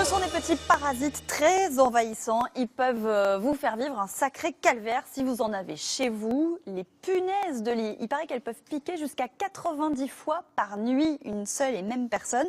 sont des petits parasites très envahissants. Ils peuvent vous faire vivre un sacré calvaire si vous en avez chez vous. Les punaises de lit. Il paraît qu'elles peuvent piquer jusqu'à 90 fois par nuit une seule et même personne.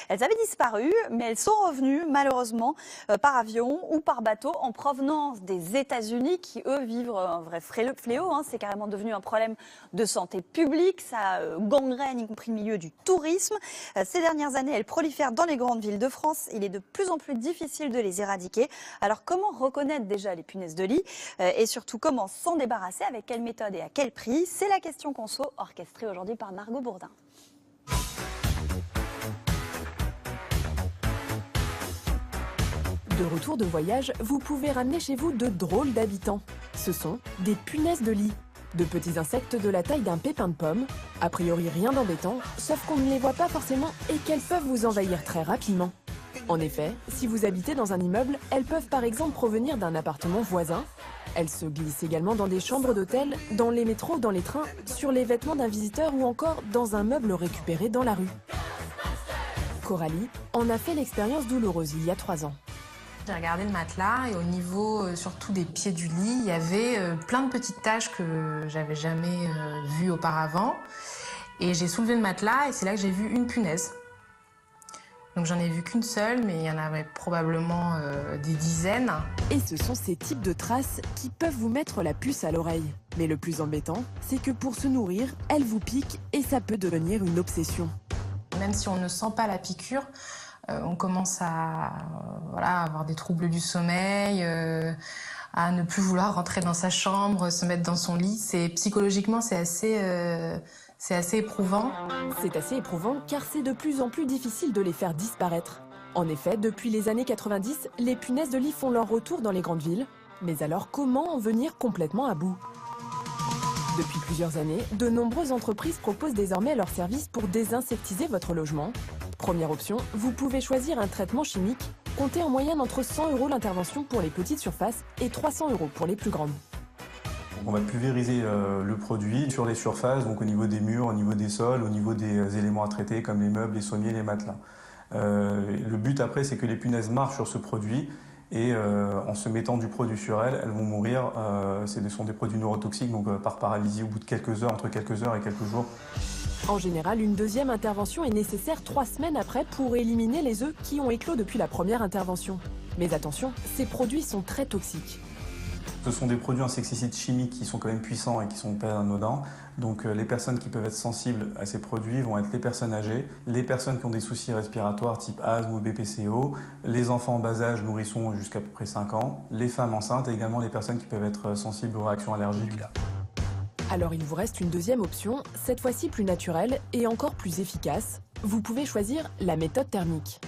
Elles avaient disparu, mais elles sont revenues malheureusement par avion ou par bateau en provenance des États-Unis qui, eux, vivent un vrai fléau. C'est carrément devenu un problème de santé publique. Ça gangrène, y compris le milieu du tourisme. Ces dernières années, elles prolifèrent dans les grandes villes de France. Il est de plus en plus difficile de les éradiquer. Alors comment reconnaître déjà les punaises de lit et surtout comment s'en débarrasser, avec quelle méthode et à quel prix? C'est la question conso orchestrée aujourd'hui par Margot Bourdin. De retour de voyage, vous pouvez ramener chez vous de drôles d'habitants. Ce sont des punaises de lit. De petits insectes de la taille d'un pépin de pomme. A priori rien d'embêtant, sauf qu'on ne les voit pas forcément et qu'elles peuvent vous envahir très rapidement. En effet, si vous habitez dans un immeuble, elles peuvent par exemple provenir d'un appartement voisin. Elles se glissent également dans des chambres d'hôtel, dans les métros, dans les trains, sur les vêtements d'un visiteur ou encore dans un meuble récupéré dans la rue. Coralie en a fait l'expérience douloureuse il y a 3 ans. J'ai regardé le matelas et au niveau surtout des pieds du lit, il y avait plein de petites taches que j'avais jamais vues auparavant. Et j'ai soulevé le matelas et c'est là que j'ai vu une punaise. Donc j'en ai vu qu'une seule, mais il y en avait probablement des dizaines. Et ce sont ces types de traces qui peuvent vous mettre la puce à l'oreille. Mais le plus embêtant, c'est que pour se nourrir, elles vous piquent et ça peut devenir une obsession. Même si on ne sent pas la piqûre, on commence à avoir des troubles du sommeil, à ne plus vouloir rentrer dans sa chambre, se mettre dans son lit. Psychologiquement, c'est assez éprouvant. C'est assez éprouvant car c'est de plus en plus difficile de les faire disparaître. En effet, depuis les années 90, les punaises de lit font leur retour dans les grandes villes. Mais alors comment en venir complètement à bout ? Depuis plusieurs années, de nombreuses entreprises proposent désormais leurs services pour désinsectiser votre logement. Première option, vous pouvez choisir un traitement chimique. Comptez en moyenne entre 100 € l'intervention pour les petites surfaces et 300 € pour les plus grandes. On va pulvériser le produit sur les surfaces, donc au niveau des murs, au niveau des sols, au niveau des éléments à traiter comme les meubles, les sommiers, les matelas. Le but après, c'est que les punaises marchent sur ce produit et en se mettant du produit sur elles, elles vont mourir. Ce sont des produits neurotoxiques, donc par paralysie au bout de quelques heures, entre quelques heures et quelques jours. En général, une deuxième intervention est nécessaire 3 semaines après pour éliminer les œufs qui ont éclos depuis la première intervention. Mais attention, ces produits sont très toxiques. Ce sont des produits insecticides chimiques qui sont quand même puissants et qui sont pas anodins. Donc les personnes qui peuvent être sensibles à ces produits vont être les personnes âgées, les personnes qui ont des soucis respiratoires type asthme ou BPCO, les enfants en bas âge, nourrissons jusqu'à peu près 5 ans, les femmes enceintes et également les personnes qui peuvent être sensibles aux réactions allergiques. Alors il vous reste une deuxième option, cette fois-ci plus naturelle et encore plus efficace. Vous pouvez choisir la méthode thermique.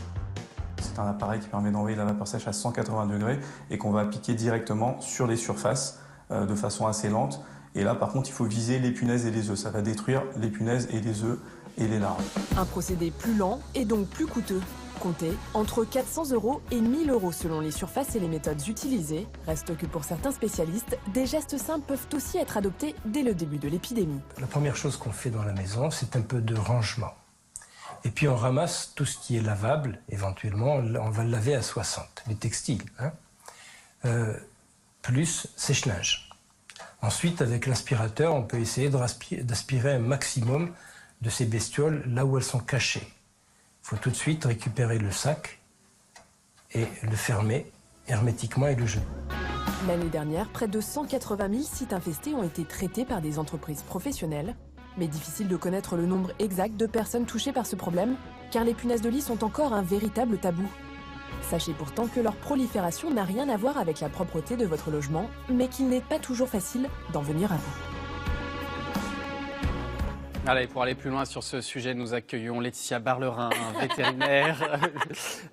C'est un appareil qui permet d'envoyer la vapeur sèche à 180 degrés et qu'on va appliquer directement sur les surfaces de façon assez lente. Et là, par contre, il faut viser les punaises et les œufs. Ça va détruire les punaises et les œufs et les larves. Un procédé plus lent et donc plus coûteux. Comptez entre 400 € et 1000 € selon les surfaces et les méthodes utilisées. Reste que pour certains spécialistes, des gestes simples peuvent aussi être adoptés dès le début de l'épidémie. La première chose qu'on fait dans la maison, c'est un peu de rangement. Et puis on ramasse tout ce qui est lavable, éventuellement on va le laver à 60, les textiles, plus sèche-linge. Ensuite, avec l'aspirateur, on peut essayer d'aspirer un maximum de ces bestioles là où elles sont cachées. Il faut tout de suite récupérer le sac et le fermer hermétiquement et le jeter. L'année dernière, près de 180 000 sites infestés ont été traités par des entreprises professionnelles. Mais difficile de connaître le nombre exact de personnes touchées par ce problème, car les punaises de lit sont encore un véritable tabou. Sachez pourtant que leur prolifération n'a rien à voir avec la propreté de votre logement, mais qu'il n'est pas toujours facile d'en venir à bout. Allez, pour aller plus loin sur ce sujet, nous accueillons Laetitia Barlerin, vétérinaire.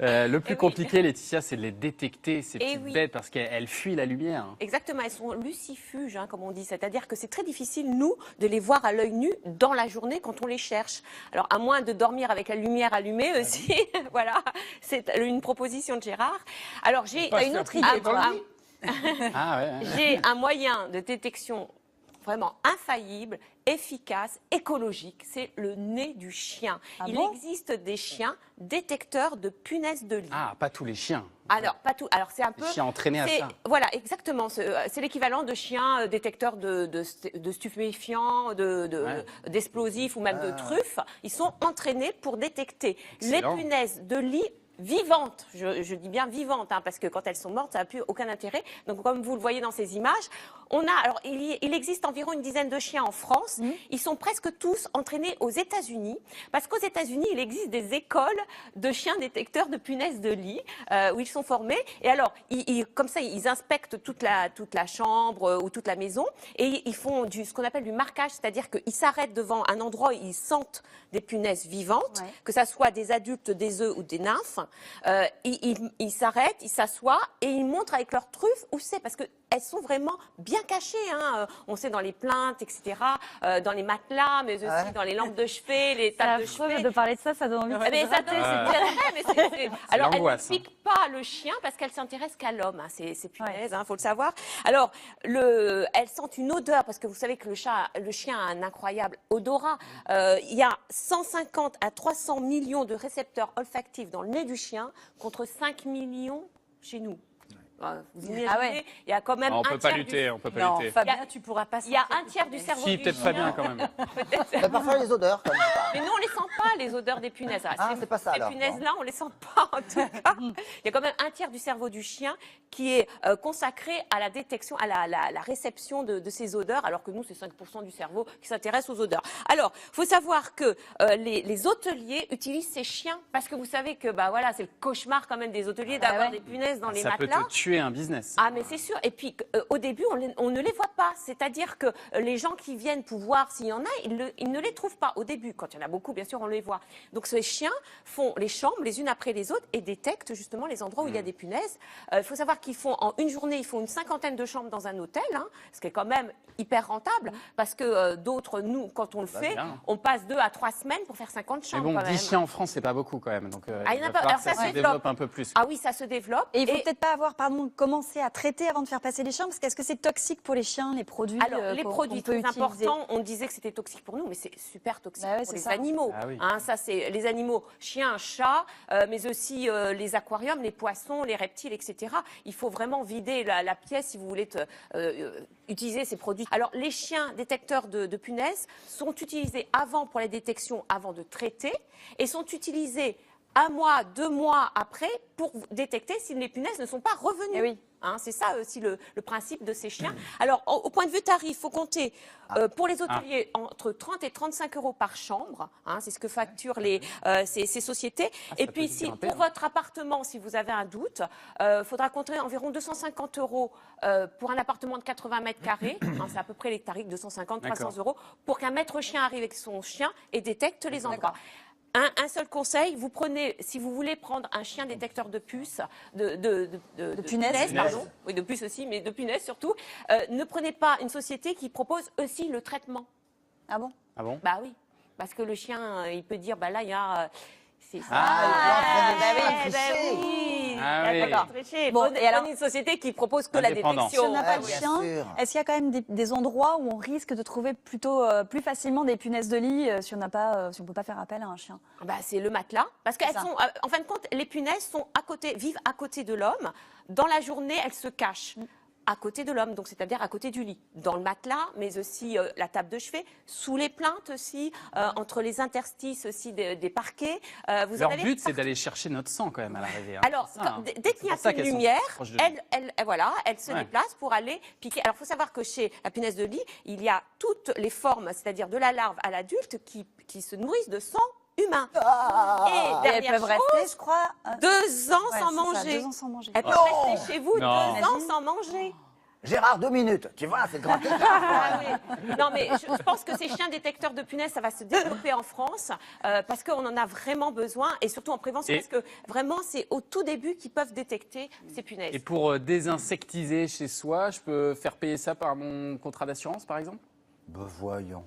Le plus compliqué, Laetitia, c'est de les détecter, ces petites bêtes, parce qu'elles fuient la lumière. Exactement, elles sont lucifuges, comme on dit. C'est-à-dire que c'est très difficile, nous, de les voir à l'œil nu dans la journée quand on les cherche. Alors, à moins de dormir avec la lumière allumée aussi, voilà, c'est une proposition de Gérard. Alors, j'ai une autre idée. J'ai un moyen de détection vraiment infaillible, efficace, écologique. C'est le nez du chien. Ah Il bon existe des chiens détecteurs de punaises de lit. Ah, pas tous les chiens. Alors, pas tout. Alors, c'est un peu. Les chiens entraînés à ça. Voilà, exactement. C'est l'équivalent de chiens détecteurs de stupéfiants, d'explosifs ou même de truffes. Ils sont entraînés pour détecter Excellent. les punaises de lit vivantes, je dis bien vivantes, hein, parce que quand elles sont mortes, ça n'a plus aucun intérêt. Donc, comme vous le voyez dans ces images, alors, il existe environ une dizaine de chiens en France. Ils sont presque tous entraînés aux États-Unis, parce qu'aux États-Unis, il existe des écoles de chiens détecteurs de punaises de lit où ils sont formés. Et alors, comme ça, ils inspectent toute la chambre ou toute la maison et ils font ce qu'on appelle du marquage, c'est-à-dire qu'ils s'arrêtent devant un endroit où ils sentent des punaises vivantes, que ça soit des adultes, des œufs ou des nymphes. Ils s'arrêtent, ils s'assoient et ils montrent avec leurs truffes où c'est, parce que elles sont vraiment bien cachées. Hein. On sait dans les plaintes, etc., dans les matelas, mais aussi dans les lampes de chevet, les tables de chevet. De parler de ça, ça donne envie de Mais ça, alors, elle ne l'angoisse, pique pas le chien parce qu'elle s'intéresse qu'à l'homme, hein, ces punaises, faut le savoir. Alors, elles sentent une odeur, parce que vous savez que le chien a un incroyable odorat. Il y a 150 à 300 millions de récepteurs olfactifs dans le nez du chien, contre 5 millions chez nous. Vous imaginez, il y a quand même On un peut pas tiers lutter, on peut pas Non, lutter. Fabien, tu pourras pas. Il y a un tiers du cerveau Si, du peut-être chien. Fabien quand même. Mais parfois les odeurs, comme ça. Mais nous, on les sent pas, les odeurs des punaises. C'est pas ça, alors. Ces punaises-là, on les sent pas, en tout cas. Il y a quand même un tiers du cerveau du chien qui est consacré à la détection, à la réception de ces odeurs, alors que nous, c'est 5% du cerveau qui s'intéresse aux odeurs. Alors, il faut savoir que les hôteliers utilisent ces chiens, parce que vous savez que voilà, c'est le cauchemar quand même des hôteliers d'avoir des punaises dans les Ça peut matelas. te tuer un business. Ah, mais c'est sûr. Et puis, au début, on ne les voit pas. C'est-à-dire que les gens qui viennent pour voir s'il y en a, ils ne les trouvent pas au début. Quand il y en a beaucoup, bien sûr, on les voit. Donc, ces chiens font les chambres les unes après les autres et détectent justement les endroits où il y a des punaises. Il faut savoir qu'ils font, en une journée, ils font une 50aine de chambres dans un hôtel, hein, ce qui est quand même hyper rentable, parce que d'autres, nous, quand on le fait, bien. on passe 2 à 3 semaines pour faire 50 Mais chambres. bon, quand 10 même. chiens en France, c'est pas beaucoup quand même. Donc, il il y en va a pas. falloir Alors, que ça ça se se développe développe. un peu plus. Ah oui, ça se développe. Et il faut peut-être pas avoir, commencé à traiter avant de faire passer les chiens, parce qu'est-ce que c'est toxique pour les chiens, les produits Alors, les produits qu'on peut très utiliser. importants, on disait que c'était toxique pour nous, mais c'est super toxique Bah ouais, pour c'est les ça. animaux. Ah oui. Hein, ça, c'est les animaux, chiens, chats, mais aussi les aquariums, les poissons, les reptiles, etc. Il faut vraiment vider la pièce si vous voulez utiliser ces produits. Alors, les chiens détecteurs de punaises sont utilisés avant pour la détection, avant de traiter, et sont utilisés 1 mois, 2 mois après pour détecter si les punaises ne sont pas revenues. Eh oui. Hein, c'est ça aussi le principe de ces chiens. Alors, au point de vue tarif, il faut compter pour les hôteliers entre 30 et 35 euros par chambre. Hein, c'est ce que facturent ces sociétés. Et puis, peut grimper, pour hein. votre appartement, si vous avez un doute, il faudra compter environ 250 euros pour un appartement de 80 mètres carrés. Hein, c'est à peu près les tarifs, 250, 300 euros, pour qu'un maître chien arrive avec son chien et détecte les endroits. Un seul conseil, vous prenez, si vous voulez prendre un chien détecteur de puces, de punaises, pardon, oui, de puces aussi, mais de punaises surtout, ne prenez pas une société qui propose aussi le traitement. Ah bon? Ah bon? Bah oui, parce que le chien, il peut dire, bah là, il y a... c'est ça. Oui. Ah oui. D'accord. Bon, et alors, prenez une société qui propose que la Indépendant. si on détection. n'a pas de bien chien, sûr. est-ce qu'il y a quand même des endroits où on risque de trouver plutôt plus facilement des punaises de lit si on ne peut pas faire appel à un chien? Bah, c'est le matelas. Parce qu'elles ça. sont, en fin de compte, les punaises sont vivent à côté de l'homme. Dans la journée, elles se cachent à côté de l'homme, donc c'est-à-dire à côté du lit, dans le matelas, mais aussi la table de chevet, sous les plaintes aussi, entre les interstices aussi des parquets. Vous Leur en avez but, c'est partout. d'aller chercher notre sang quand même à l'arrivée. hein. Alors, C'est ça, hein. dès qu'il y a C'est pour ça plus de qu'elles sont lumière, proches de nous. elle se déplace pour aller piquer. Alors, il faut savoir que chez la punaise de lit, il y a toutes les formes, c'est-à-dire de la larve à l'adulte, qui se nourrissent de sang humain. Et Et elles dernière peuvent rester, chose, je crois, 2 ans ouais, sans c'est ça, manger. 2 ans sans manger. Elles peuvent Non. rester chez vous Non. 2 ans sans manger. Gérard, 2 minutes. Tu vois, c'est le grand écart. Ah oui. Non, mais je pense que ces chiens détecteurs de punaises, ça va se développer en France parce qu'on en a vraiment besoin et surtout en prévention Et- parce que vraiment, c'est au tout début qu'ils peuvent détecter ces punaises. Et pour désinsectiser chez soi, je peux faire payer ça par mon contrat d'assurance, par exemple? Voyons.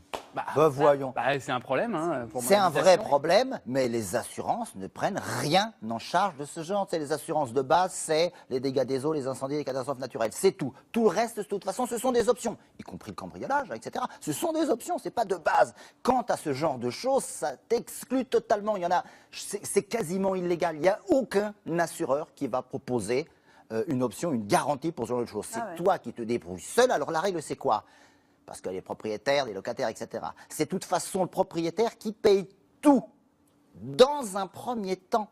C'est un problème. Hein, pour C'est un vrai l'habitation. problème, mais les assurances ne prennent rien en charge de ce genre. Les assurances de base, c'est les dégâts des eaux, les incendies, les catastrophes naturelles. C'est tout. Tout le reste, de toute façon, ce sont des options, y compris le cambriolage, etc. Ce sont des options, c'est pas de base. Quant à ce genre de choses, ça t'exclut totalement. Il y en a, c'est quasiment illégal. Il n'y a aucun assureur qui va proposer une option, une garantie pour ce genre de choses. C'est toi qui te débrouilles seul. Alors la règle, c'est quoi? Parce que les propriétaires, les locataires, etc. C'est de toute façon le propriétaire qui paye tout dans un premier temps.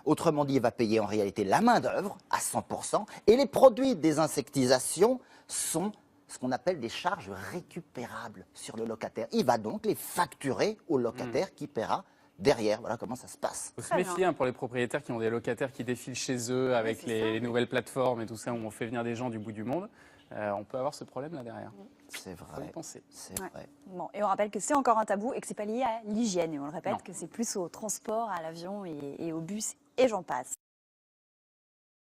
Autrement dit, il va payer en réalité la main-d'œuvre à 100%, et les produits de désinsectisation sont ce qu'on appelle des charges récupérables sur le locataire. Il va donc les facturer au locataire qui paiera derrière. Voilà comment ça se passe. Il faut se méfier pour les propriétaires qui ont des locataires qui défilent chez eux avec les nouvelles plateformes et tout ça, où on fait venir des gens du bout du monde. On peut avoir ce problème-là derrière. C'est vrai. C'est vrai. Bon, et on rappelle que c'est encore un tabou et que c'est pas lié à l'hygiène. Et on le répète Non. que c'est plus au transport, à l'avion et au bus et j'en passe.